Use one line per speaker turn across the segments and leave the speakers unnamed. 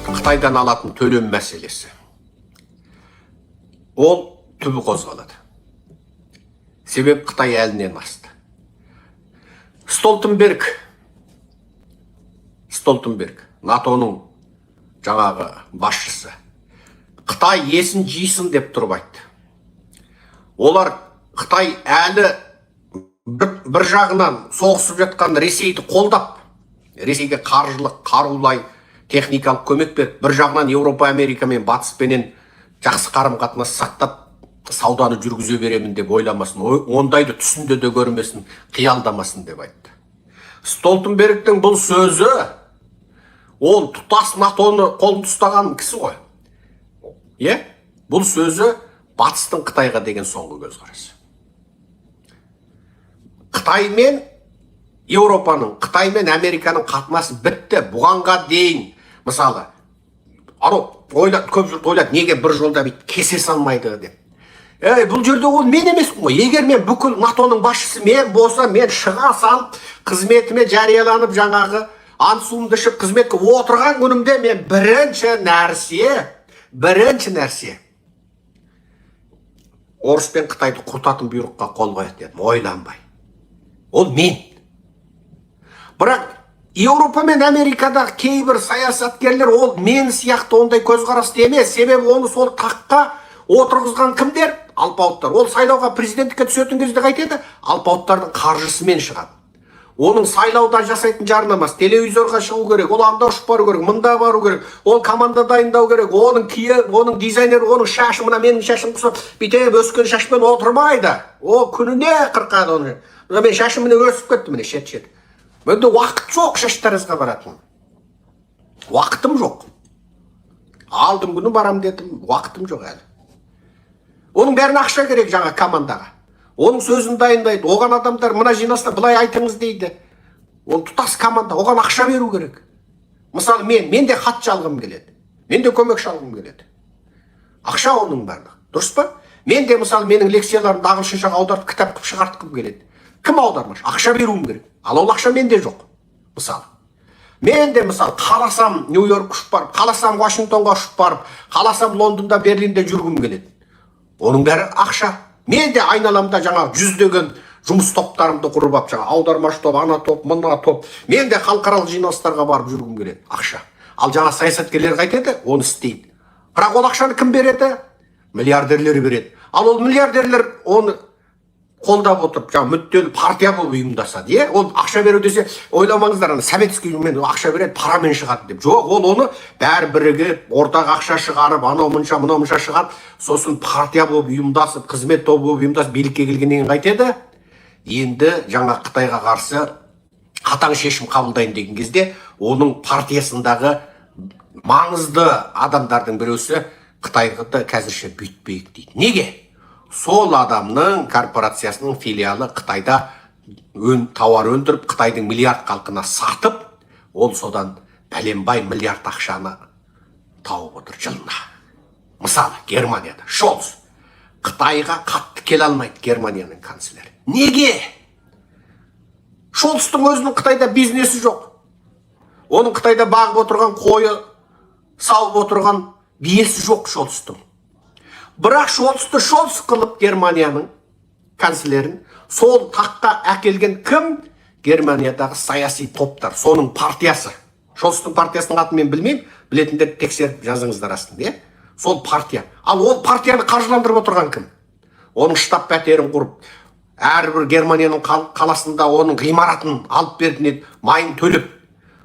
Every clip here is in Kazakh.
Қытайдан алатын төлем мәселесі. Ол түбі қозғалады. Себеп Қытай әлінен асты. Столтенберг, НАТО-ның жаңағы басшысы. Қытай есін жисын деп тұрып айтты. Олар Қытай әлі бір жағынан соғысып жатқан Ресейді қолдап, Ресейге қаржылық, қарулай, техникалық көмек беріп, бір жағынан Еуропа, Америка мен Батыспенен жақсы қарым-қатынас сақтап, сауданы жүргізе беремін деп ойламасын, ондайды түсінде де көрмесін, қиялдамасын деп айтты. Столтенбергтің бұл сөзі, ол тұтас НАТОны қолын ұстаған кісі ғой. Бұл сөзі Батыстың Қытайға деген соңғы көзқарасы. Қытай мен Еуропаның, Қытай мен Американың қатынасы бітті. Бұғанға дейін, мысалы, көп жұрт ойлады, неге бір жолда бейт кесе салмайды деп. Бұл жерде ол мен емеспін ғой. Егер мен бүкіл НАТО-ның басшысы мен болса, мен шыға салып, қызметіме жарияланып, жаңағы ант-суымды ішіп қызметке отырған күнімде мен бірінші нәрсе Орыс пен Қытайды құртатын бұйрыққа қол қояды дедім, ойланбай. Ол мен. Бірақ Еуропа мен Америкадағы кейбір саясаткерлер ол мен сияқты ондай көзқарасты емес. Себебі оны сол таққа отырғызған кімдер? Алпауыттар. Ол сайлауға президенттікке түсетін кезде қайтеді? Алпауыттардың қаржысымен шығады. Оның сайлауда жасайтын жарнамасы, телевизорға шығу керек, ол анда ұшып бару керек, мында бару керек, ол команда дайындау керек, оның киі, оның дизайнер, оның шашы, мына менің шашым құсып, бүйтіп өскен шашпен отырмайды. Ол күніне қырқады оны. Мен шашым міне өсіп кетті, міне шет. Менде уақыт жоқ шаштарыңызға баратын. Уақытым жоқ. Алдым күні барам дедім, уақытым жоқ әлі. Оның бәрін ақша керек жаңа командаға. Оның сөзін дайындайды. Оған адамдар мына жинаста былай айтыңыз дейді. Ол тұтас команда, оған ақша беру керек. Мысалы мен де хат жалғым келеді. Мен де көмек шалғым келеді. Ақша оның барлығы. Дұрыс па? Мен де мысалы менің лекцияларымды ағылшыншаға аударып кітап қылып шығартқым келеді. Кім аудармаш? Ақша беруім керек. Ал ол ақша менде жоқ. Мысалы. Мен де мысалы қаласам Нью-Йорк ұшып барып, қаласам Вашингтонға ұшып барып, қаласам Лондонда, Берлинде жүргім келеді. Оның бәрі ақша. Мен де айналамда жаңа жүздеген жұмыс топтарымды құрып алып, жаңа аудармаш топ, ана топ, мына топ. Мен де халықаралық жиналыстарға барып жүргім келеді. Ақша. Ал жаңа саясаткерлер қайтеді, оны істейді. Бірақ ол ақшаны кім береді? Миллиардерлер береді. Ал ол миллиардерлер оны қолдап отырып, жаңа мүдделі партия болып ұйымдасады. Ол ақша беру десе, ойламаңыздар, советский мен ақша береді, парамен шығады деп. Жоқ, ол оны бәрі бірігіп, ортақ ақша шығарып, анау мұнша шығады, сосын партия болып ұйымдасып, қызмет тобы болып ұйымдасып, билікке келгеннен қайтеді. Енді жаңа Қытайға қарсы қатаң шешім қабылдайын деген кезде, оның партиясындағы маңызды адамдардың біреусі Қытайға қазірше бүйтпейік дейді. Неге? Сол адамның корпорациясының филиалы Қытайда тауар өндіріп, Қытайдың миллиард халқына сатып, ол содан бәленбай миллиард ақшаны тауып отыр жылына. Мысалы, Германияда Шолц Қытайға қатты келе алмайды, Германияның канцлері. Неге? Шолцтың өзінің Қытайда бизнесі жоқ. Оның Қытайда бағып отырған қойы, сауып отырған биесі жоқ Шолцтың. Бірақ Шолцты Шолц қылып Германияның канцлерін сол таққа әкелген кім? Германиядағы саяси топтар, соның партиясы. Шолцтың партиясының атын мен білмеймін, білетіндер тексеріп жазыңыздар астында. Сол партия. Ал ол партияны қаржыландырып отырған кім? Оның штаб пәтерін құрып, әрбір Германияның қаласында оның ғимаратын алып бердінеді, майын төліп,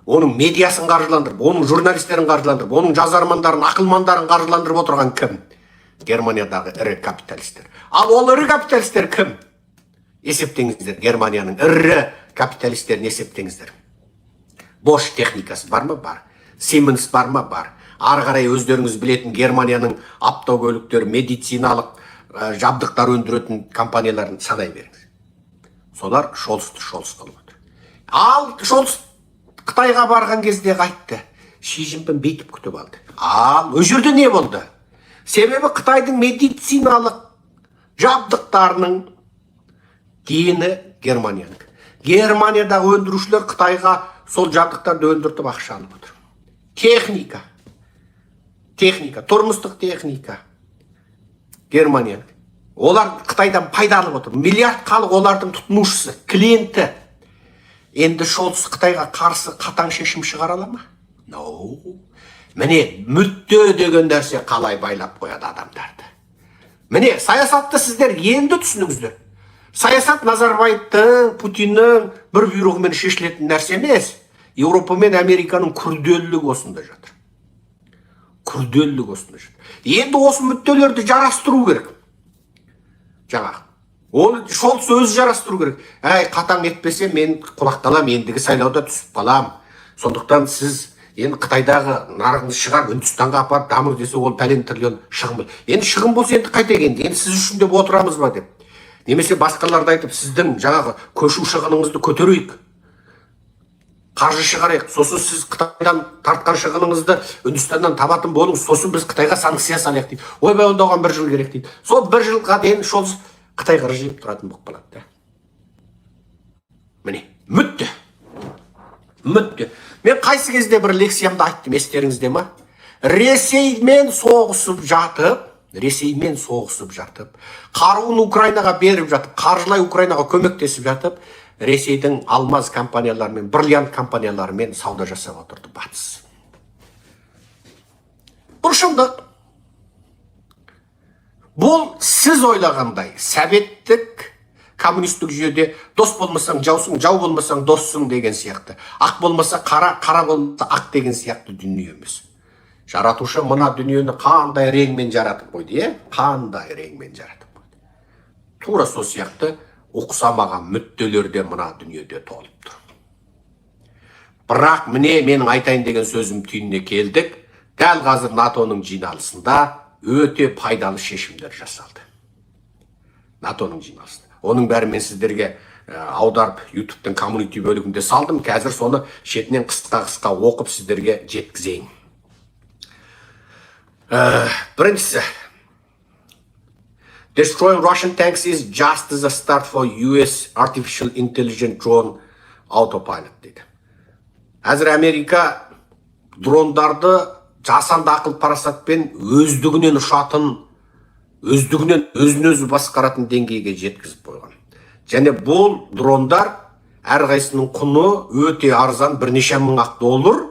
оның медиасын қаржыландырып, оның журналистерін қаржыландырып, оның жазармандарын, ақылмандарын қаржыландырып отырған кім? Германиядағы ірі капиталистер. Ал ол ірі капиталистер кім? Есептеңіздер, Германияның ірі капиталистерін есептеңіздер. Бош техникасы бар ма? Бар. Siemens бар ма? Бар. Ары қарай өздеріңіз білетін Германияның автокөліктер, медициналық жабдықтар өндіретін компанияларын санай беріңіз. Солар Шолцты Шолц қылып отыр. Ал Шолц Қытайға барған кезде қайтты. Ши Цзиньпин бүйтіп күтіп алды. Ал ол жерде не болды? Себебі Қытайдың медициналық жабдықтарының дені Германияның. Германиядағы өндірушілер Қытайға сол жабдықтарды өндіртіп ақша алып отыр. Техника, тұрмыстық техника. Германия. Олар Қытайдан пайда алып отыр. Миллиард халық олардың тұтынушысы, клиенті. Енді Шолц Қытайға қарсы қатаң шешім шығара ала ма? Міне, мүдде деген нәрсе қалай байлап қояды адамдарды. Міне, саясатты сіздер енді түсініңіздер. Саясат Назарбаевтың, Путиннің бір бұйрығымен шешілетін нәрсе емес. Еуропа мен Американың күрделілігі осында жатыр. Енді осы мүдделерді жарастыру керек. Ол Шолц өзі жарастыру керек. Қатаң етпесе, мен құлақталам, ендігі сайлауда түсіп қалам. Сондықтан сіз енді Қытайдағы нарығыңыз шығар, Үндістанға апарып дамыр десе, ол пәлен триллион шығын бол. Енді шығын болса, енді қайта енді сіз үшін деп отырамыз ба деп. Немесе басқаларды айтып, сіздің жаңағы көшу шығыныңызды көтерейік. Қаржы шығарайық. Сосын сіз Қытайдан тартқан шығыныңызды Үндістаннан табатын болыңыз. Сосын біз Қытайға санкция салайық дейді. Ойбай, онда оған 1 жыл керек дейді. Сол 1 жылға дейін Шолц Қытайға жиып тұратын болып қалады. Міне, мүдде. Мен қайсы кезде бір лекциямды айттым, естеріңізде ма? Ресеймен соғысып жатып, қаруын Украинаға беріп жатып, қаржылай Украинаға көмектесіп жатып, Ресейдің алмаз компанияларымен, бриллиант компанияларымен сауда жасап отырды батыс. Бұл шындық. Бұл сіз ойлағандай советтік коммунистік жүйеде дос болмасаң жаусың, жау болмасаң доссың деген сияқты. Ақ болмаса қара, қара болмаса ақ деген сияқты дүние емес. Жаратушы мына дүниені қандай реңмен жаратып қойды, қандай реңмен жаратып қойды. Тура сол сияқты ұқсамаған мүдделерде мына дүниеде толып тұр. Бірақ міне менің айтайын деген сөзім түйініне келдік. Дәл қазір НАТОның жиналысында өте пайдалы шешімдер жасалды. НАТОның жиналысында. Оның бәрі мен сіздерге аударып YouTube'тың коммунити бөлігінде салдым. Қазір соны шетінен қысқа оқып сіздерге жеткізейін. Біріншісі, destroying Russian tanks is just as a start for US artificial intelligence drone autopilot дейді. Әзір Америка дрондарды жасанды ақыл парасатпен өздігінен ұшатын, өздігінен өзін-өзі басқаратын деңгейге жеткізіп қойған. Және бұл дрондар әрқайсының құны өте арзан, бірнеше мың-ақ доллар.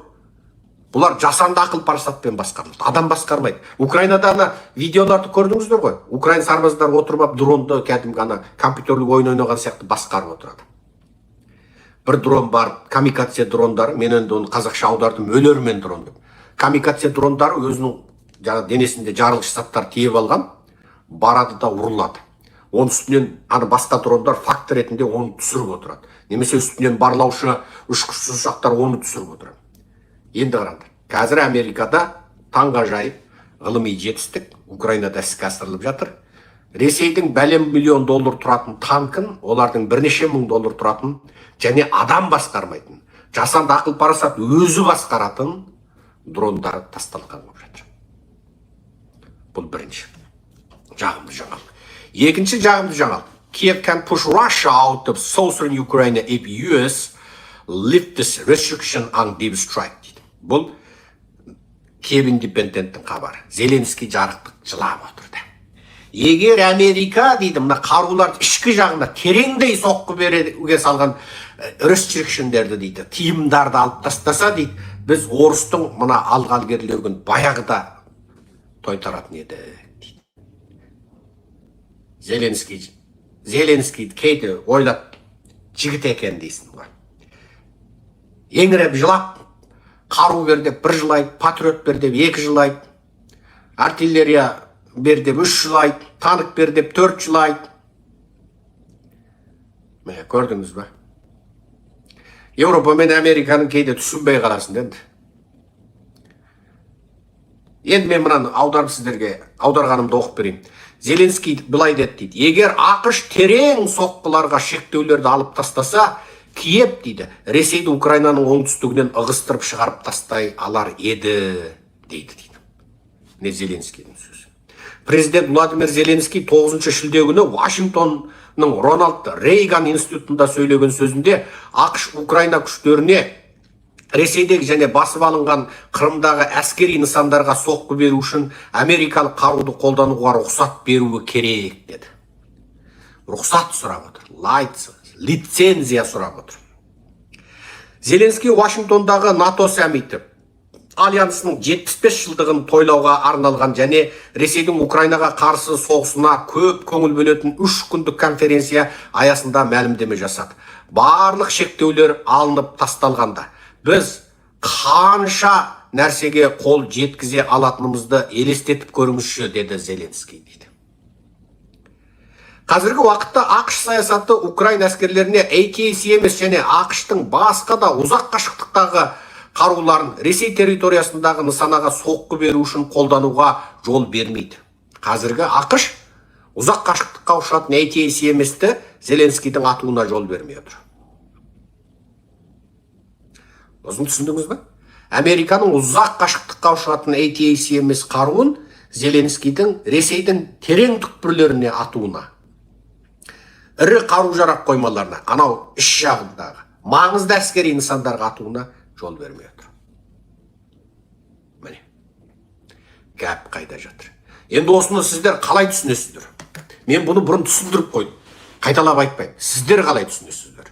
Бұлар жасанды ақыл парасатпен басқарылады. Адам басқармайды. Украинада видеоларды көрдіңіздер ғой. Украин сарбаздар отырып дронды кәдімгі компьютерлік ойын ойнаған сияқты басқарып отырады. Бір дрон бар, камикадзе дрондары, мен енді оны қазақша аудардым, өлермен дрон деп. Камикадзе дрондары өзінің денесінде жарылғыш заттар тиеп алған, барады да ұрылады. Оның үстінен басқа дрондар фактор ретінде оны түсіріп отырады. Немесе үстінен барлаушы ұшқыш ұшақтар оны түсіріп отырады. Енді қараңдар, қазір Америкада таңғажайып ғылыми жетістік Украинада іске асырылып жатыр. Ресейдің бәлем миллион доллар тұратын танкын, олардың бірнеше мың доллар тұратын және адам басқармайтын, жасанды ақыл парасат өзі басқаратын дрондары тасталған болып жатыр. Бұл бірінші жағымды жаңалық. Екінші жағымды жаңалық. Kiev can push Russia out of southern Ukraine if US lift this restriction on deep strike. Бұл Kiev Independent'ің хабары. Зеленский жарықтық жылап отырды. Егер Америка дейді, мына қаруларды ішкі жағына тереңдей соққы беруге салған restrictionдерді дейді, тиымдарды алып тастаса дейді, біз орыстың мына алғалгерлігін баяғыда тойтаратын еді дейді. Зеленский кейде ойлап жігіт екен дейсің ғой. Еңіреп жылап, қару бер деп 1 жылайды, патриот бер деп 2 жылайды, артиллерия бер деп 3 жылайды, танк бер деп 4 жылайды. Міне, көрдіңіз ба? Еуропа мен Американың кейде түсінбей қаласың енді. Енді мен мынаны аударып сіздерге аударғанымды оқып берейін. Зеленский былай деді дейді, егер ақш терең соққыларға шектеулерді алып тастаса, Киев дейді, Ресейді Украинаның оңтүстігінен ығыстырып шығарып тастай алар еді дейді. Не Зеленскийдің сөзі. Президент Владимир Зеленский 9 шілде күні Рональд Рейган институтында сөйлеген сөзінде ақш Украина күштеріне Ресейдегі және басып алынған Қырымдағы әскери нысандарға соққы беру үшін америкалық қаруды қолдануға рұқсат беруі керек деді. Рұқсат сұрап отыр, лицензия сұрап отыр. Зеленский Вашингтондағы НАТО саммиті Альянсының 75 жылдығын тойлауға арналған және Ресейдің Украинаға қарсы соғысына көп көңіл бөлетін 3 күндік конференция аясында мәлімдеме жасады. Барлық шектеулер алынып тасталғанда біз қанша нәрсеге қол жеткізе алатынымызды елестетіп көріңізші, деді Зеленский дейді. Қазіргі уақытта ақш саясаты Украина әскерлеріне ATACMS және ақштың басқа да ұзақ қашықтықтағы қаруларын Ресей территориясындағы нысанаға соққы беру үшін қолдануға жол бермейді. Қазіргі ақш ұзақ қашықтыққа ұшатын ATACMS-ті Зеленскийдің атуына жол бермей отыр. Осыны түсіндіңіз бе? Американың ұзақ қашықтыққа ұшатын ATACMS қаруын Зеленскийдің Ресейдің терең түкпірлеріне атуына, ірі қару-жарақ қоймаларына, анау іш жағындағы маңызды әскери нысандарға атуына жол бермей отыр. Міне, гәп қайда жатыр. Енді осыны сіздер қалай түсінесіздер? Мен бұны бұрын түсіндіріп қойдым. Қайталап айтпаймын. Сіздер қалай түсінесіздер?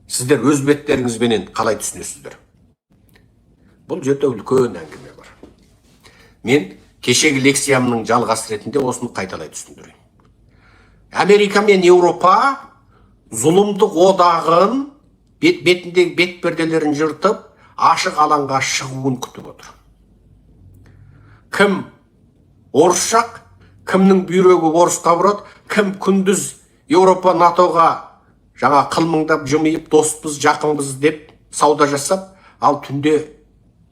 Сіздер өз беттеріңізбенен қалай түсінесіздер? Бұл жерде үлкен әңгіме бар. Мен кешегі лекциямның жалғасы ретінде осыны қайталай түсіндірейін. Америка мен Еуропа зұлымдық одағын бетіндегі бетперделерін жыртып, ашық алаңға шығуын күтіп отыр. Кім орысшақ, кімнің бүйрегі орысқа бұрады, кім күндіз Еуропа НАТОға жаңа қылмыңдап жымиып, доспыз, жақынбыз деп сауда жасап, ал түнде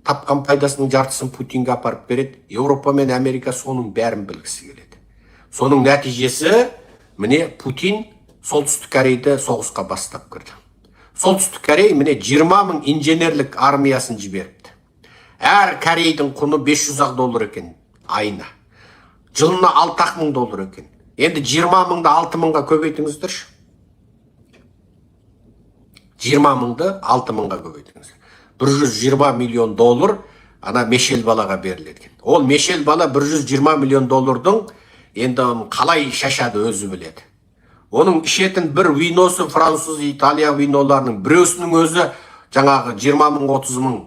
тапқан пайдасының жартысын Путинге апарып береді. Еуропа мен Америка соның бәрін білгісі келеді. Соның нәтижесі міне Путин Солтүстік Корейді соғысқа бастап кірді. Солтүстік Корей міне 20 мың инженерлік армиясын жіберіпті. Әр Корейдің құны $500 екен айына. Жылына $6,000 екен. Енді 20 мыңды 6 мыңға көбейтіңіздерші. 20 мыңды 6 мыңға көбейтіңіздер. $120 миллион ана Мешел балаға беріледі. Ол Мешел бала $120 миллион енді қалай шашады өзі біледі. Оның ішетін бір виносы француз, Италия виноларының біреусінің өзі жаңағы 20 мың, 30 мың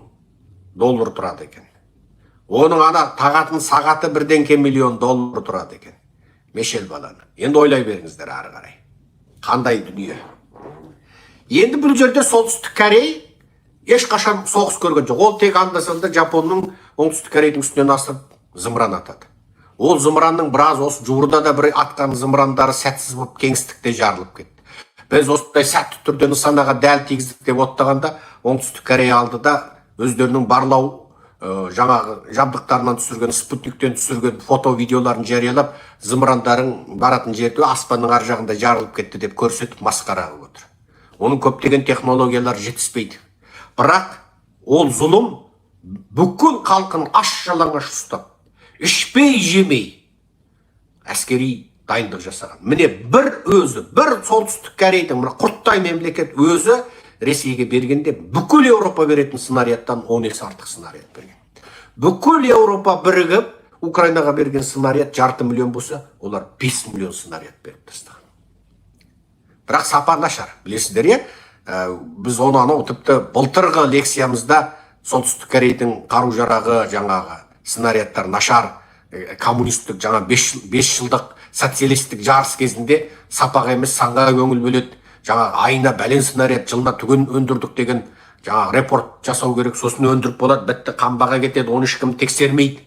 доллар тұрады екен. Оның ана тағатын сағаты $1 миллион тұрады екен. Мешел баланы. Енді ойлай беріңіздер ары қарай. Қандай дүние. Енді бұл жерде Солтүстік Корей ешқашан соғыс көрген жоқ. Ол тек анда-санда Жапонның Оңтүстік Корейдің үстінен асып зымыран атады. Ол зымыранның біраз осы жуырда да бір атқан зымырандары сәтсіз болып кеңістікте жарылып кетті. Біз осындай сәтті түрде нысанаға дәл тигіздік деп оттағанда Оңтүстік Корея алды да өздерінің барлау жаңағы жабдықтарынан түсірген, спутниктен түсірген фото видеоларын жариялап, зымырандарың баратын жерде аспанның ар жағында жарылып кетті деп көрсетіп масқара қылып отыр. Оның көптеген технологиялар жетіспейді. Бірақ ол зұлым бүкіл халқын аш-жалаңаш ұстап, ішпей жемей әскери дайындық жасаған. Міне бір Солтүстік Корейдің құрттай мемлекет өзі Ресейге бергенде бүкіл Еуропа беретін снарядтан 10 есе артық снаряд берген. Бүкіл Еуропа бірігіп Украинаға берген снаряд 500 миллион болса, олар 5 миллион снаряд беріп тастаған. Бірақ сапа нашар. Білесіздер, біз оны анау тіпті былтырғы лекциямызда Солтүстік Корейдің қару-жарағы жаңағы снарядтар нашар, коммунистік жаңа 5 жылдық социалистік жарыс кезінде сапаға емес санға көңіл бөледі. Жаңа айына бәлен снаряд, жылына түгін өндірдік деген жаңа репорт жасау керек, сосын өндіріп болады, бітті қамбаға кетеді, оны ешкім тексермейді.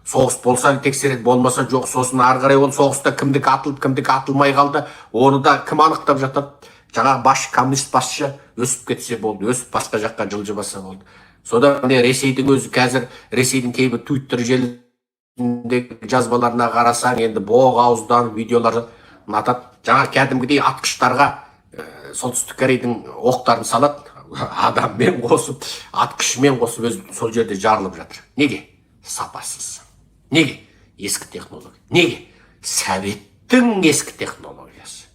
Соғыс болса тексереді, болмаса жоқ, сосын ары қарай ол соғыста кімдік атылып, кімдік атылмай қалды, оны да кім анықтап жатады. Жаңа коммунист басшы өсіп кетсе болды, өсіп басқа жаққа жылжымаса болды. Содан Ресейдің өзі қазір, Ресейдің кейбір Twitter желісіндегі жазбаларына қарасаң, енді боқ ауыздан видеолар атады. Жаңа кәдімгідей атқыштарға Солтүстік Корейдің оқтарын салады, адаммен қосып, атқышымен қосып сол жерде жарылып жатыр. Неге? Сапасыз. Неге? Ескі технология. Неге? Советтің ескі технологиясы.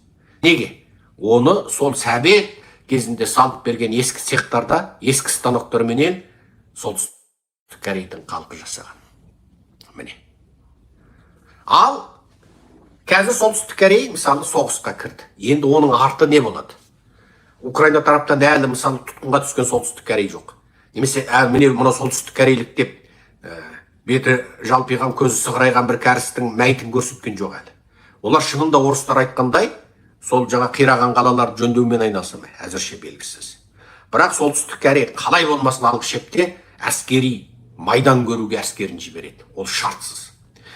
Неге? Оны сол совет кезінде салып берген ескі цехтарда, ескі станоктарменен солтүстік Корейдің халқы жасаған. Міне. Ал қазір солтүстік Корея мысалы соғысқа кірді. Енді оның арты не болады? Украина тараптан әлі мысалы тұтқынға түскен солтүстік Корея жоқ. Немесе міне мына солтүстік Корейлік деп беті жалпиған, көзі сығырайған бір кәрістің мәйітін көрсеткен жоқ әлі. Олар шынында орыстар айтқандай, сол жаңа қираған қалаларды жөндеумен айналысамай, әзірше белгісіз. Бірақ солтүстік Корея қалай болмасын алғы шепте әскери майдан көруге әскерін жібереді. Ол шартсыз.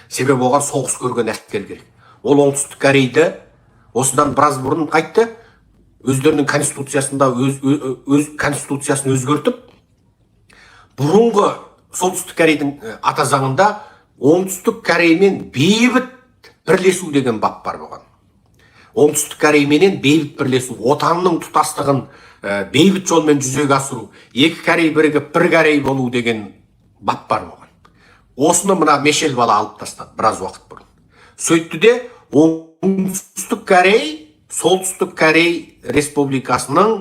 Себебі оған соғыс көрген әскер керек. Ол оңтүстік Корейді осыдан біраз бұрын қайтты, өздерінің конституциясында өз конституциясын өзгертіп, бұрынғы солтүстік Корейдің ата заңында оңтүстік Кореямен бейбіт бірлесу деген бап бар болған. Оңтүстік Кореяменен бейбіт бірлесу, отанның тұтастығын бейбіт жолмен жүзеге асыру, екі Корей бірігіп бір Корей болу деген бап бар болған. Осыны мына Мешел бала алып тастады біраз уақыт бұрын. Сөйтті де оңтүстік Корей, солтүстік Корей республикасының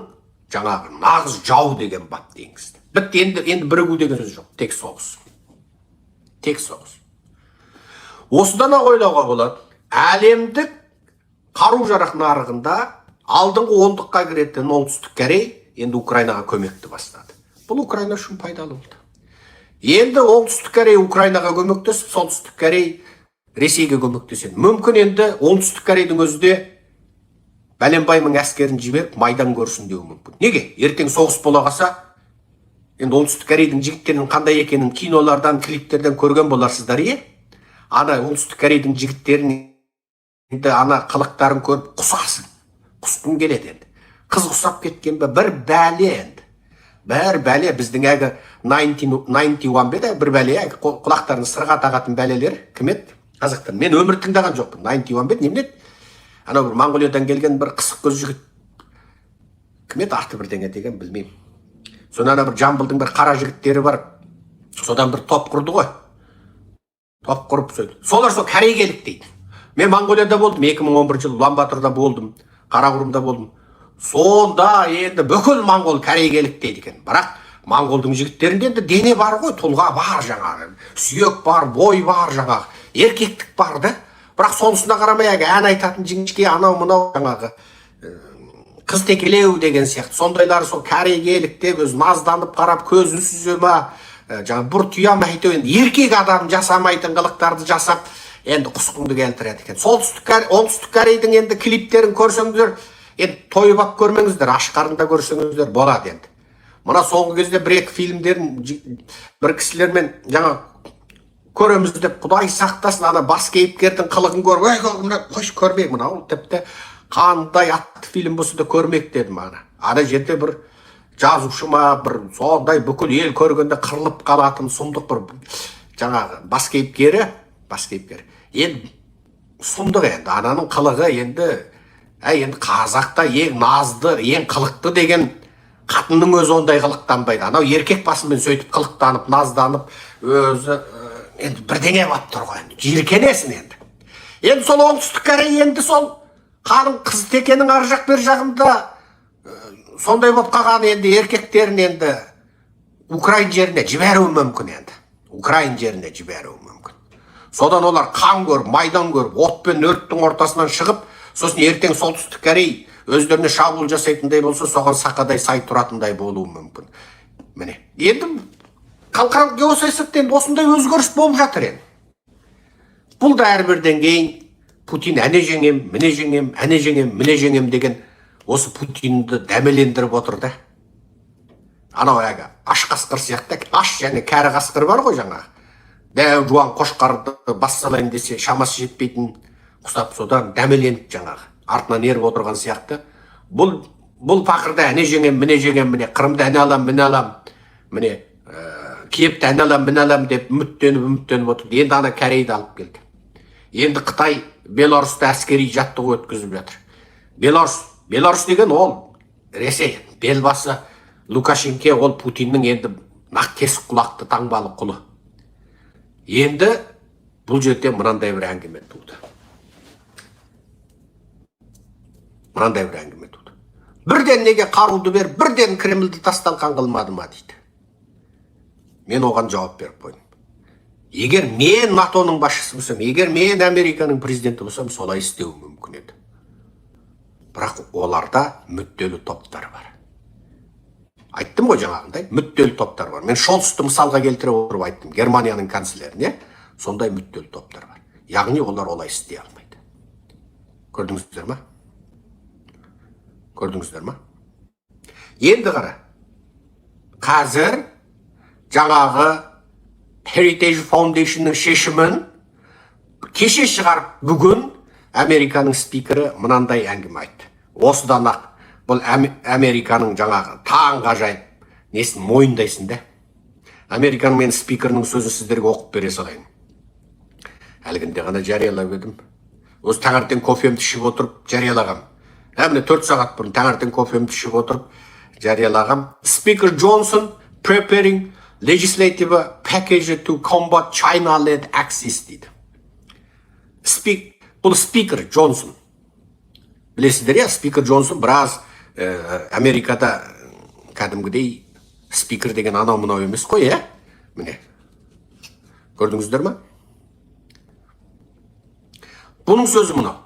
жаңағы нағыз жау деген бап енгізді. Бітті, енді бірігу деген сөз жоқ, тек соғыс. Тек соғыс. Осыдан ойлауға болады, әлемдік қару-жарақ нарығында алдыңғы ондыққа кіретін оңтүстік Корей енді Украинаға көмекті бастады. Бұл Украина үшін пайдалы болды. Енді оңтүстік Корей Украинаға көмектесіп, солтүстік Корей Ресейге көмектеседі. Мүмкін енді оңтүстік Корейдің өзі де бәленбай мың әскерін жіберіп майдан көрсін деуі мүмкін. Неге? Ертең соғыс бола қалса, енді оңтүстік Корейдің жігіттерінің қандай екенін кинолардан, клиптерден көрген боларсыздар, е? Ана оңтүстік Корейдің жігіттерін енді ана қылықтарын көріп құсасың. Құсқың келеді енді. Қыз құсап кеткен бе, бір бәле енді. Бір бәле, біздің әгі 91 беді, бір бәле, құлақтарын сырға тағатын бәлелер, кім еді? Қазақтар. Мен өмір тыңдаған жоқпын. 91 беді, немене еді? Ана бір Монғолиядан келген бір қысық көз жігіт. Кім еді? Аты бірдеңе деген білмеймін. Сонан бір Жамбылдың бір қара жігіттері бар. Содан бір топ құрды ғой. Топ құрып сөйді. Солар сол Корейгелік дейді. Мен Монғолияда болдым, 2011 жылы Улан-Баторда болдым, Қарақұрымда болдым. Сонда енді бүкіл Монғол Корейгелік дейді екен. Бірақ Монғолдың жігіттерінде енді дене бар ғой, тұлға бар жаңағы, сүйек бар, бой бар жаңағы, еркектік бар да. Бірақ сонысына қарамай ән айтатын жіңішке анау мынау жаңағы қыз текелеу деген сияқты. Сондайлар сол Корейгелікте өз назданып қарап көзін сүзе ма, жаңағы бір тұям әйтеу енді еркек адам жасамайтын қылықтарды жасап, енді құсқыңды келтіреді екен. Оңтүстік Корейдің енді клиптерін көрсеңіздер, енді тойып ап көрмеңіздер, ашқарында көрсеңіздер болады енді. Мына соңғы кезде бір-екі фильмдерін бір кісілермен жаңа көреміз деп, Құдай сақтасын, ана бас кейіпкердің қылығын көріп, қош көрмей, мынау тіпті қандай атты фильм болса да көрмек дедім ана. Ана жерде бір жазушы ма, бір сондай бүкіл ел көргенде қырылып қалатын сұмдық бір жаңағы бас кейіпкері. Енді сұмдық енді, ананың қылығы енді қазақта ең назды, ең қылықты деген қатынның өзі ондай қылықтанбайды. Анау еркек басымен сөйтіп қылықтанып, назданып, өзі енді бірдеңе бап тұр ғой, жиркенесін енді. Енді сол оңтүстік Корея енді сол қаның қыз текенің ар жақ бер жағында сондай болып қалған енді еркектерін енді Украин жеріне жіберуі мүмкін енді. Украин жеріне жіберуі мүмкін. Содан олар қан көріп, майдан көріп, от пен өрттің ортасынан шығып, сосын ертең солтүстік Корей өздеріне шабуыл жасайтындай болса, соған сақадай сай тұратындай болуы мүмкін. Міне, енді халықаралық геосаясатта енді осындай өзгеріс болып жатыр енді. Бұл да әрбірден кейін Путин әне жеңем, міне жеңем, әне жеңем, міне жеңем деген осы Путинді дәмелендіріп отыр да. Анау әгі аш қасқыр сияқты, аш және кәрі қасқыр бар ғой жаңағы. Дәу жуан қошқарды бас салайын десе шамасы жетпейтін құсап, содан дәмеленіп жаңағы артынан еріп отырған сияқты. Бұл пақырда әне жеңем, міне Қырымда әне алам, міне алам, міне Киевті әне алам, міне алам деп үміттеніп отыр. Енді ана Корейді алып келді. Енді Қытай Беларусьта әскери жаттығу өткізіп жатыр. Беларусь деген ол Ресей, белбасы Лукашенко, ол Путиннің енді нақ тесік құлақты таңбалы құлы. Енді бұл жерде мынандай бір әңгіме туды. мынандай бір әңгіме туды. Бірден неге қаруды бер, бірден Кремльді тасталқан қылмады ма дейді. Мен оған жауап беріп қойдым. Егер мен НАТОның басшысы болсам, егер мен Американың президенті болсам, солай істеуі мүмкін еді. Бірақ оларда мүдделі топтар бар. Айттым ғой жаңағындай, мүдделі топтар бар. Мен Шолцты мысалға келтіре отырып айттым, Германияның канцлеріне сондай мүдделі топтар бар. Яғни олар олай істей алмайды. Көрдіңіздер ма? Көрдіңіздер ма? Енді қара. Қазір жаңағы Heritage Foundation'ның шешімін кеше шығарып бүгін Американың спикері мынандай әңгіме айтты. Осыдан ақ бұл Американың жаңағы таңғажайып несін мойындайсың да. Американың мен спикерінің сөзін сіздерге оқып бере салайын. Әлгінде ғана жариялап едім. Осы таңертең кофемді ішіп отырып жариялағам. Міне 4 сағат бұрын таңертең кофемді ішіп отырып жариялағам. Speaker Johnson preparing legislative package to combat China-led axis дейді. Бұл спикер Джонсон. Білесіздер я, спикер Джонсон біраз Америкада кәдімгідей спикер деген анау мынау емес қой, е? Міне. Көрдіңіздер ма? Бұның сөзі мынау.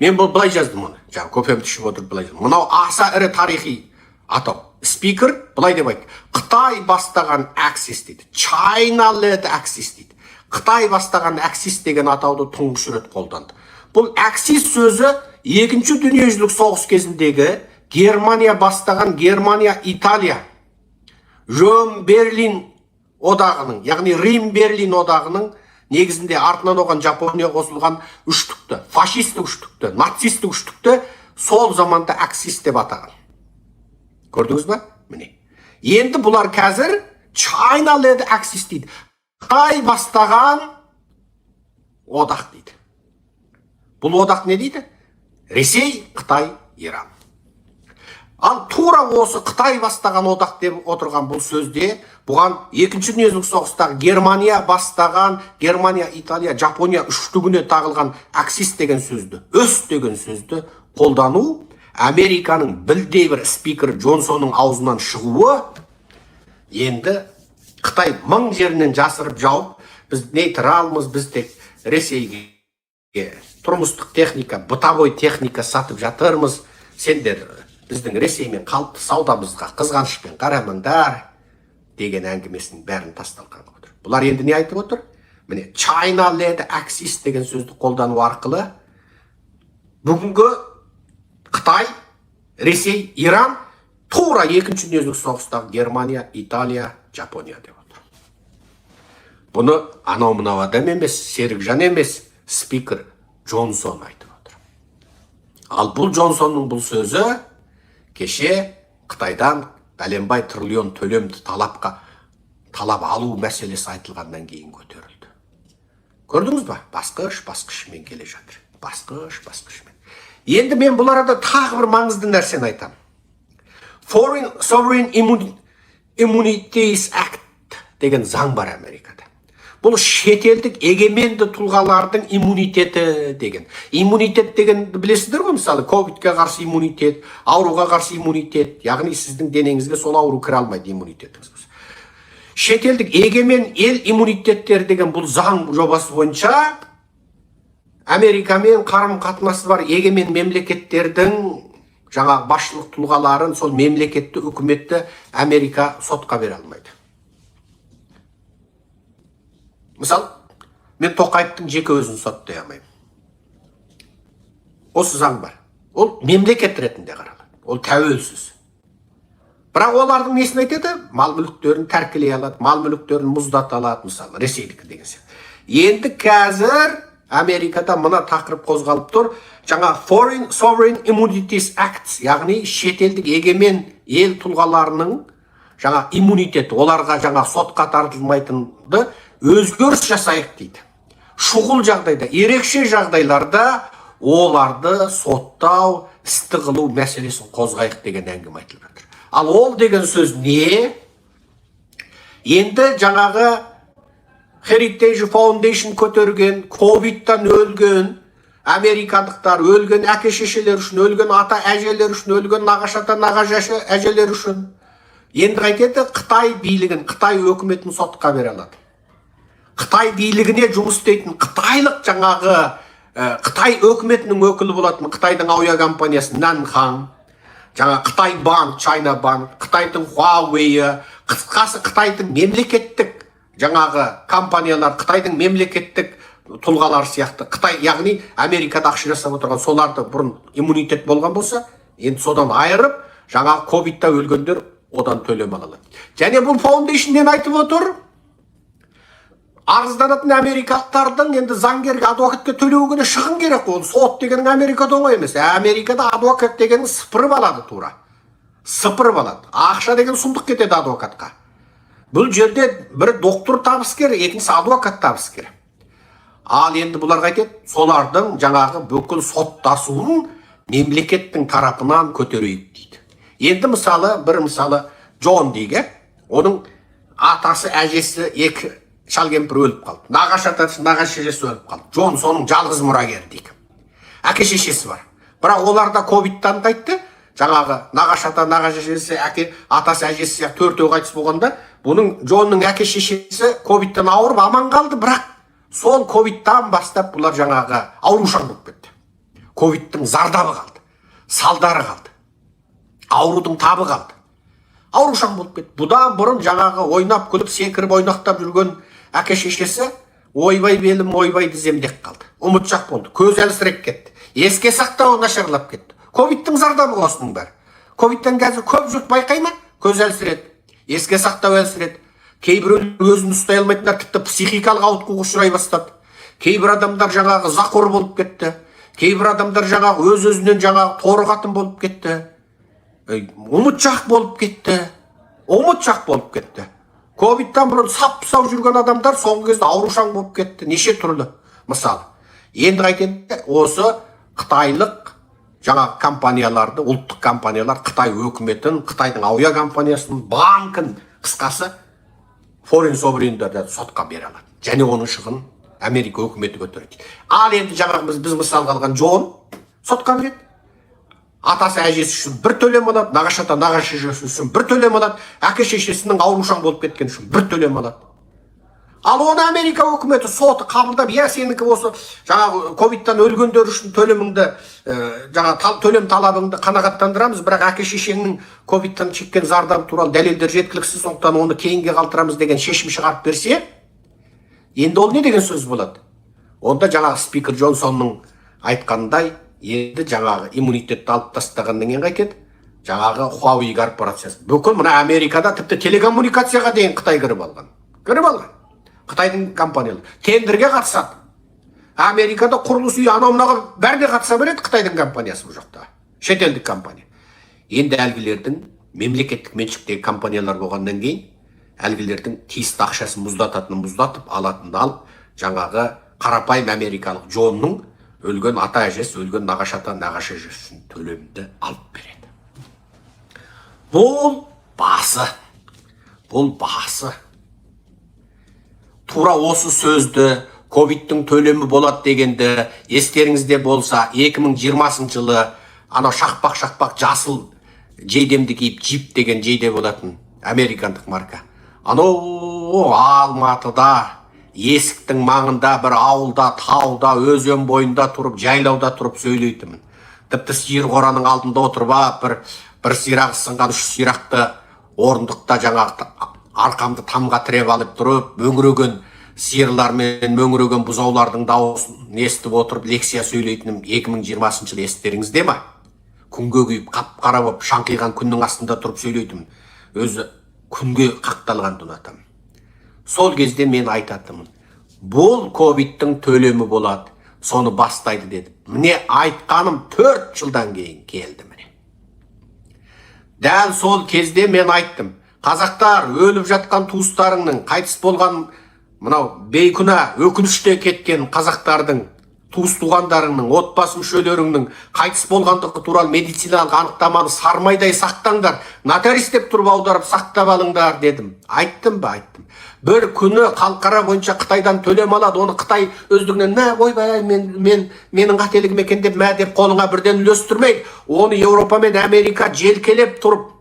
Мен былай жаздым оны. Жаңа кофемді ішіп отырып былай жаздым. Мынау аса ірі тарихи атау. Спикер былай деп айтты. Қытай бастаған Axis дейді. China-led Axis дейді. Қытай бастаған Axis деген атауды тұңғыш рет қолданды. Бұл Axis сөзі екінші дүниежүзілік соғыс кезіндегі Германия бастаған Германия-Италия, Рим-Берлин одағының, яғни Рим-Берлин одағының негізінде артынан оған Жапония қосылған үштікті, фашистік үштікті, нацистік үштікті сол заманда Axis деп атаған. Көрдіңіз ба? Міне. Енді бұлар қазір China-led Axis дейді. Қытай бастаған одақ дейді. Бұл одақ не дейді? Ресей, Қытай, Иран. Ал тура осы Қытай бастаған одақ деп отырған бұл сөзде бұған екінші дүниежүзілік соғыстағы Германия бастаған, Германия, Италия, Жапония үштігіне тағылған Axis деген сөзді, өс деген сөзді қолдану Американың білдей бір спикер Джонсонның аузынан шығуы енді Қытай мың жерінен жасырып жауып, біз нейтралмыз, біз тек Ресейге тұрмыстық техника, бытовой техника сатып жатырмыз, сендер біздің Ресеймен қалыпты саудамызға қызғанышпен қарамаңдар деген әңгімесінің бәрін тасталған отыр. Бұлар енді не айтып отыр? Міне, China-led Axis деген сөзді қолдану арқылы бүгінгі Қытай, Ресей, Иран тура екінші дүниежүзілік соғыстағы Германия, Италия, Жапония деп отыр. Бұны анау мынау адам емес, Серікжан емес, спикер Джонсон айтып отыр. Ал бұл Джонсонның бұл сөзі кеше Қытайдан бәленбай триллион төлемді талап алу мәселесі айтылғаннан кейін көтерілді. Көрдіңіз ба? Басқышымен келе жатыр. Басқышымен. Енді мен бұл арада тағы бір маңызды нәрсені айтамын. Foreign Sovereign Immunities Act деген заң бар Америкада. Бұл шетелдік егеменді тұлғалардың иммунитеті деген. Иммунитет дегенді білесіздер ғой, мысалы, ковидке қарсы иммунитет, ауруға қарсы иммунитет, яғни сіздің денеңізге сол ауру кіре алмайды иммунитетіңіз. Шетелдік егемен ел иммунитеттері деген бұл заң жобасы бойынша Америкамен қарым-қатынасы бар егемен мемлекеттердің жаңа басшылық тұлғаларын, сол мемлекетті, үкіметті Америка сотқа бере алмайды. Мысалы, мен Тоқаевтың жеке өзін соттай алмаймын. Осы заң бар. Ол мемлекет ретінде қаралады. Ол тәуелсіз. Бірақ олардың несін айтады? Мал мүліктерін тәркілей алады, мал мүліктерін мұздата алады, мысалы, Ресейдікі деген сияқты. Енді қазір Америкада мына тақырып қозғалып тұр. Жаңа Foreign Sovereign Immunities Act, яғни шетелдік егемен ел тұлғаларының жаңа иммунитеті, оларға жаңа сотқа тартылмайтынды өзгеріс жасайық дейді. Шұғыл жағдайда, ерекше жағдайларда оларды соттау, істі қылу мәселесін қозғайық деген әңгіме айтылып жатыр. Ал ол деген сөз не? Енді жаңағы Heritage Foundation көтерген, ковидтан өлген, американдықтар өлген әке шешелер үшін, өлген ата әжелер үшін, өлген нағашы ата нағашы әжелер үшін. Енді қайтеді, Қытай билігін, Қытай өкіметін сотқа бере алады. Қытай билігіне жұмыс істейтін қытайлық жаңағы Қытай өкіметінің өкілі болатын Қытайдың әуе компаниясы Нанхаң, жаңа Қытай банк, Чайна банк, Қытайдың Huawei, қысқасы Қытайдың мемлекеттік жаңағы компаниялар, Қытайдың мемлекеттік тұлғалар сияқты. Қытай, яғни Америкада ақша жасап отырған соларды бұрын иммунитет болған болса, енді содан айырып, жаңағы ковидта өлгендер одан төлем ала алады. Және бұл фаундейшннен айтып отыр, арызданатын америкалықтардың енді заңгерге, адвокатқа төлеуге шығын керек. Ол сот дегенің Америкада оңай емес. Америкада адвокат дегенің сыпырып алады тура. Сыпырып алады. Ақша деген сұмдық кетеді адвокатқа. Бұл жерде бір доктор табыскер, екіншісі адвокат табыскер. Ал енді бұлар қайтеді, солардың жаңағы бүкіл соттасуын мемлекеттің тарапынан көтерейік дейді. Енді бір мысалы Джон дейге, оның атасы әжесі екі шал кемпір өліп қалды. Нағашы атасы нағашы шешесі өліп қалды. Джон соның жалғыз мұрагері дейді. Әке шешесі бар. Бірақ оларда ковидтан қайтты. Жаңағы нағашы ата нағашы шешесі, әке атасы әжесі сияқты төртеу қайтыс болғанда, бұның Джонның әке шешесі ковидтан ауырып аман қалды, бірақ сол ковидтан бастап бұлар жаңағы аурушаң болып кетті. Ковидтің зардабы қалды, салдары қалды, аурудың табы қалды. Аурушаң болып кетті. Бұдан бұрын жаңағы ойнап күліп секіріп ойнақтап жүрген әке шешесі ойбай белім, ойбай тізем деп қалды. Ұмытшақ болды, көз әлсіреп кетті. Еске сақтауы нашарлап кетті. Ковидтің зардабы осының бәрі. Ковидтен қазір көп жұрт байқай ма? Көз әлсіреді, еске сақтау әлсіреді. Кейбір өзін ұстай алмайтындар тіпті психикалық ауытқуға ұшырай бастады. Кейбір адамдар жаңағы зақор болып кетті. Кейбір адамдар жаңағы өз-өзінен жаңағы торы қатын болып кетті. Ұмытшақ болып кетті. Ұмытшақ болып кетті. Ковидтан бұрын сап-сау жүрген адамдар соңғы кезде аурушаң болып кетті. Неше түрлі мысалы. Енді қайтеді, осы қытайлық жаңағы компанияларды, ұлттық компаниялар, Қытай өкіметін, Қытайдың әуе компаниясын, банкін, қысқасы форин собрендерді сотқа бере алады. Және оның шығын Америка өкіметі көтереді. Ал енді жаңағы біз мысалға алған Джон сотқа береді. Атасы әжесі үшін бір төлем алады, нағашы ата нағашы шешесі үшін бір төлем алады, әке шешесінің аурушаң болып кеткен үшін бір төлем алады. Ал оны Америка өкіметі соты қабылдап, сенікі осы жаңағы ковидтан өлгендер үшін төлеміңді, жаңағы төлем талабыңды қанағаттандырамыз, бірақ әке шешеңнің ковидтан шеккен зардабы туралы дәлелдер жеткіліксіз, сондықтан оны кейінге қалдырамыз деген шешім шығарып берсе, енді ол не деген сөз болады? Онда жаңағы спикер Джонсонның айтқандай, енді жаңағы иммунитетті алып тастағаннан кейін қайтеді? Жаңағы Huawei корпорациясы. Бүкіл мына Америкада тіпті телекоммуникацияға дейін Қытай кіріп алған. Қытайдың компаниялары тендерге қатысады. Америкада құрылыс үйі анау-мынауға бәріне қатыса береді Қытайдың компаниясы бұл жақта. Шетелдік компания. Енді әлгілердің мемлекеттік меншіктегі компаниялар болғаннан кейін, әлгілердің тиісті ақшасын мұздататынын мұздатып, алатынын алып, жаңағы қарапайым америкалық Джонның өлген ата әжесі, өлген нағашы ата нағашы әжесі үшін төлемді алып береді. Бұл басы. Тура осы сөзді ковидтің төлемі болады дегенді естеріңізде болса, 2020 жылы анау шақпақ жасыл жейдемді киіп джип деген жейде болатын американдық марка. Анау Алматыда, есіктің маңында, бір ауылда, тауда, өзен бойында тұрып, жайлауда тұрып сөйлейтімін. Тіпті сиыр қораның алдында отырып, бір сирағы сынған 3 сирақты орындықта жаңағы арқамды тамға тіреп алып тұрып, мөңіреген сиырлар мен мөңіреген бұзаулардың дауысын естіп отырып лекция сөйлейтінім 2020 жылы естеріңізде ма? Күнге күйіп, қап-қара болып, шаңқиған күннің астында тұрып сөйлейтінмін. Өзі күнге қақталғанды ұнатамын. Сол кезде мен айтатымын, бұл ковидтің төлемі болады, соны бастайды деді. Міне айтқаным 4 жылдан кейін келді міне. Дәл сол кезде мен айттым, қазақтар, өліп жатқан туыстарыңның, қайтыс болған мынау бейкүнә өкініште кеткен қазақтардың туыс-туғандарыңның, отбасы мүшелеріңнің қайтыс болғандығы туралы медициналық анықтаманы сармайдай сақтаңдар, нотариус деп тұрып аударып сақтап алыңдар дедім. Айттым ба? Айттым. Бір күні қалқара бойынша Қытайдан төлем алады, оны Қытай өздігінен ойбай, менің қателігім екен деп деп қолыңа бірден үлестірмейді. Оны Еуропа мен Америка желкелеп тұрып,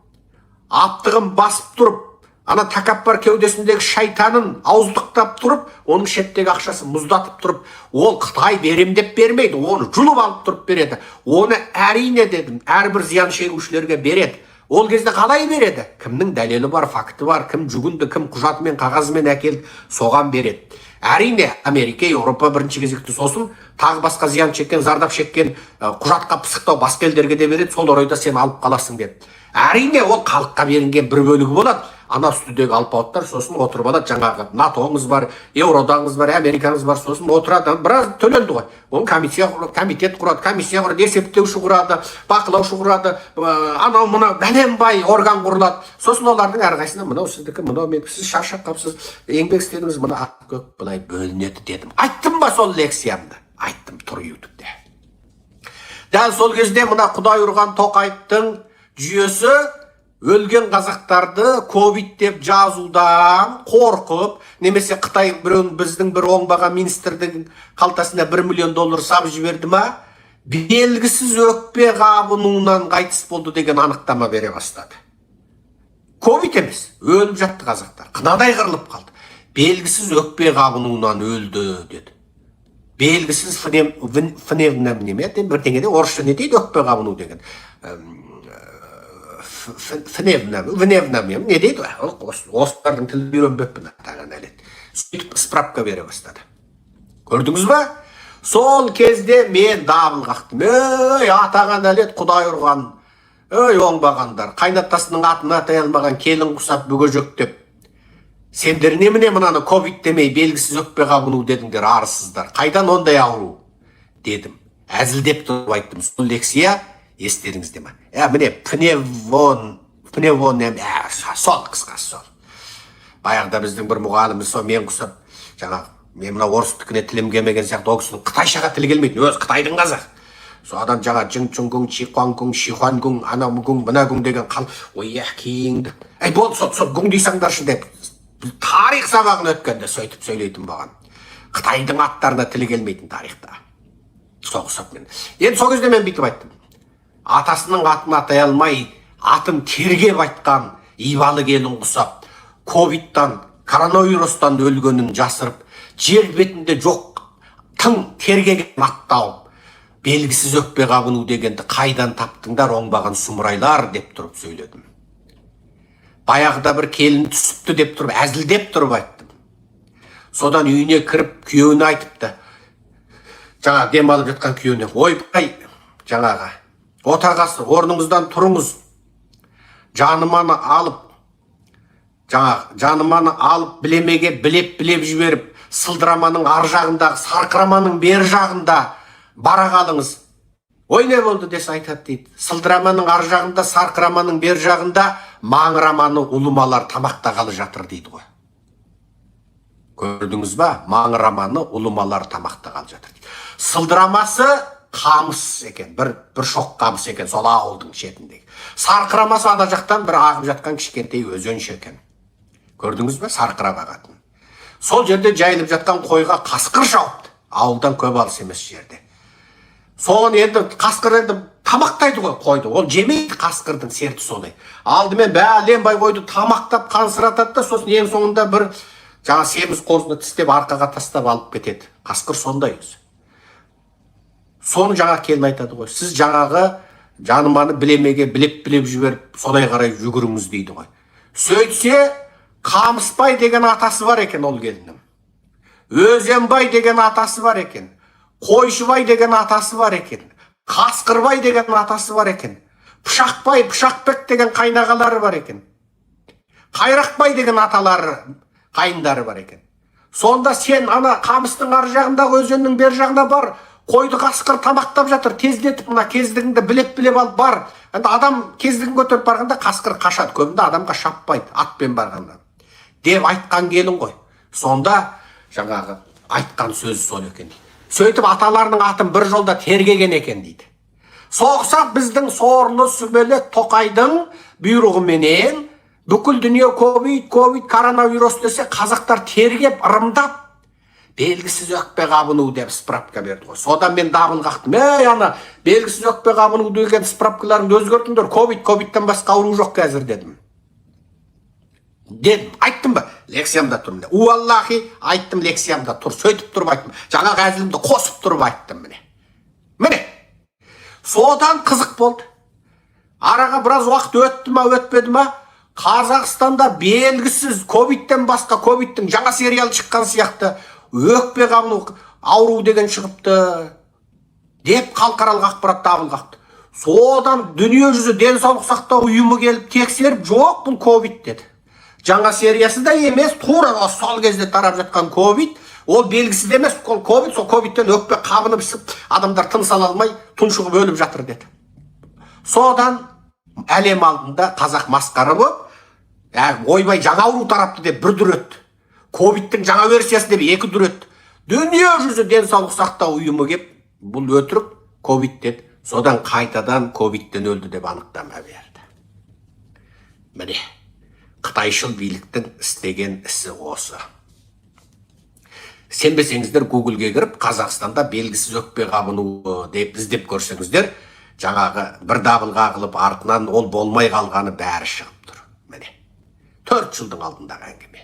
аптығын басып тұрып, ана тәкаппар кеудесіндегі шайтанын ауыздықтап тұрып, оның шеттегі ақшасын мұздатып тұрып, ол Қытай берем деп бермейді, оны жұлып алып тұрып береді. Оны әрине дедім, әрбір зиян шегушілерге береді. Ол кезде қалай береді? Кімнің дәлелі бар, факты бар, кім жүгінді, кім құжатымен, қағазымен әкелді, соған береді. Әрине Америка, Еуропа бірінші кезекте, сосын тағы басқа зиян шеккен, зардап шеккен құжатқа пысықтау басқа елдерге де береді, сол орайда сен алып қаласың деп. Әрине ол халыққа берілген бір бөлігі болады. Ана үстіндегі алпауыттар сосын отырып алады, жаңағы НАТОңыз бар, Еуродаңыз бар, Америкаңыз бар, сосын отырады, біраз төленді ғой. Ол комитет құрады, комиссия құрады, есептеуші құрады, бақылаушы құрады, анау мынау бәленбай орган құрылады. Сосын олардың әрқайсысына мынау сіздікі, мынау мен, сіз шаршап қалыпсыз, еңбек істедіңіз, мына ақ көк былай бөлінеді дедім. Айттым ба сол лекциямды? Айттым, тұр ютубте. Дәл сол кезде мына Құдай ұрған Тоқаевтың жүйесі өлген қазақтарды ковид деп жазудан қорқып, немесе Қытай біздің бір оңбаған министрдің қалтасына $1 миллион сап жіберді ма, белгісіз өкпе қабынуынан қайтыс болды деген анықтама бере бастады. Ковид емес, өліп жатты қазақтар, қынадай қырылып қалды. Белгісіз өкпе қабынуынан өлді деді. Белгісіз бірдеңеде орысша не дейді өкпе қабыну деген? Не дейді? Осылардың тілін үйренбеппін атаған әлет. Сөйтіп справка бере бастады. Көрдіңіз ба? Сол кезде мен дабыл қақтым. Атаған әлет Құдай ұрған. Оңбағандар. Қайнатасының атын атай алмаған келін құсап бүгежектеп. Сендер немене мынаны ковид демей белгісіз өкпе қабыну дедіңдер, арысыздар. Қайдан ондай ауру? Дедім. Әзілдеп тұрып айттым. Сол лекция естеріңізде ма? Міне пневмон, сол қысқасы сол. Баяғыда біздің бір мұғаліміз сол мен құсап, жаңағы мен мына орыстікіне тілім келмеген сияқты, ол кісінің қытайшаға тілі келмейді, өзі Қытайдың қазақ. Содан жаңа жың-чұңгүң, ши-қуан-күң, ши-хуан-күң, анау-күң, мына-күң деген кейіңді. Болды, сол күң дейсаңдаршы деп, тарих сабағын өткенде сөйтіп сөйлейтін болған. Қытайдың аттарына тілі келмейтін тарихта. Соғысып мен. Енді сол кезде мен бүйтіп айттым. Атасының атын атай алмай, атын тергеп айтқан ибалы келін құсап, ковидтан, коронавирустан өлгенін жасырып, жер бетінде жоқ тың тергеген аттауып, белгісіз өкпе қабыну дегенді қайдан таптыңдар оңбаған сұмырайлар деп тұрып сөйледім. Баяғыда бір келін түсіпті деп тұрып, әзілдеп тұрып айттым. Содан үйіне кіріп, күйеуіне айтыпты. Жаңа демалып жатқан күйеуіне, ойбай, жаңаға, отағасы, орныңыздан тұрыңыз. Жаныманы алып, білемеге білеп жіберіп, сылдыраманың ар жағындағы, сарқыраманың бер жағында бара қалыңыз. Ой, не болды десе айтады дейді. Сылдыраманың ар жағында, сарқыраманың бер жағында маңыраманы ұлымалар тамақтағалы жатыр дейді ғой. Көрдіңіз ба? Маңыраманы ұлымалар тамақтағалы жатыр дейді. Сылдырамасы қамыс екен, бір шоқ қамыс екен, сол ауылдың шетіндегі. Сарқырамасы ана жақтан бір ағып жатқан кішкентай өзен екен. Көрдіңіз бе? Сарқырап ағатын. Сол жерде жайылып жатқан қойға қасқыр шауыпты. Ауылдан көп алыс емес жерде. Соған енді қасқыр енді тамақтайды ғой қойды. Ол жемейді, қасқырдың серті солай. Алдымен бәленбай қойды тамақтап қансыратады да, сосын ең соңында бір жаңа семіз қозыны тістеп арқаға тастап алып кетеді. Қасқыр сондай өзі. Соны жаңа келін айтады ғой. Сіз жаңағы жаныманы білемеге білеп жіберіп, солай қарай жүгіріңіз дейді ғой. Сөйтсе, Қамысбай деген атасы бар екен ол келіннің. Өзенбай деген атасы бар екен. Қойшыбай деген атасы бар екен. Қасқырбай деген атасы бар екен. Пышақбай, Пышақбек деген қайнағалары бар екен. Қайрақбай деген аталары, қайындары бар екен. Сонда сен ана қамыстың ар жағындағы өзеннің бер жағына бар, қойды қасқыр тамақтап жатыр, тездетіп мына кездігіңді білеп алып бар. Енді адам кездігін көтеріп барғанда қасқыр қашады, көбінде адамға шаппайды, атпен барғанда. Деп айтқан келін ғой. Сонда жаңағы айтқан сөзі сол екен. сөйтіп аталарының атын бір жолда тергеген екен дейді. Соқса біздің сорлы сүмелек Тоқайдың бұйрығыменен бүкіл дүние ковид, коронавирус десе, қазақтар тергеп, ырымдап, белгісіз өкпе қабыну деп справка берді ғой. Содан мен дабыл қақтым. Ана белгісіз өкпе қабыну деген справкаларыңды өзгертіңдер, ковидтен басқа ауру жоқ қазір дедім. Айттым ба? Лекциямда тұрмын. Уаллахи айттым, лекциямда тұр. Сөйтіп тұрып айттым. Жаңағы әзілімді қосып тұрып айттым міне. Содан қызық болды. Араға біраз уақыт өтті ма, өтпеді ма? Қазақстанда белгісіз ковидтен басқа, ковидтің жаңа сериалы шыққан сияқты өкпе қабыну ауру деген шығыпты деп халықаралық ақпарат дабыл қақты. Содан дүние жүзі денсаулық сақтау ұйымы келіп тексеріп, жоқ, бұл ковид деді. Жаңа сериясы да емес, тура сол кезде тарап жатқан ковид, ол белгісіз емес, ол ковид, сол ковидтен өкпе қабынып ісіп, адамдар тыныс ала алмай, тұншығып өліп жатыр деді. Содан әлем алдында қазақ масқара болып, ойбай жаңа ауру тарапты деп бір дүретті. Ковидтің жаңа версиясы деп екі дүретті. Дүние жүзі денсаулық сақтау ұйымы кеп, бұл өтірік ковид деді. Содан қайтадан ковидтен өлді деп анықтама берді. Міне, Қытайшыл биліктің істеген ісі осы. Сенбесеңіздер Google-ге кіріп, Қазақстанда белгісіз өкпе қабыну деп іздеп көрсеңіздер, жаңағы бір дабыл қағылып артынан ол болмай қалғаны бәрі шығып тұр. Міне, 4 жылдың алдындағы әңгіме.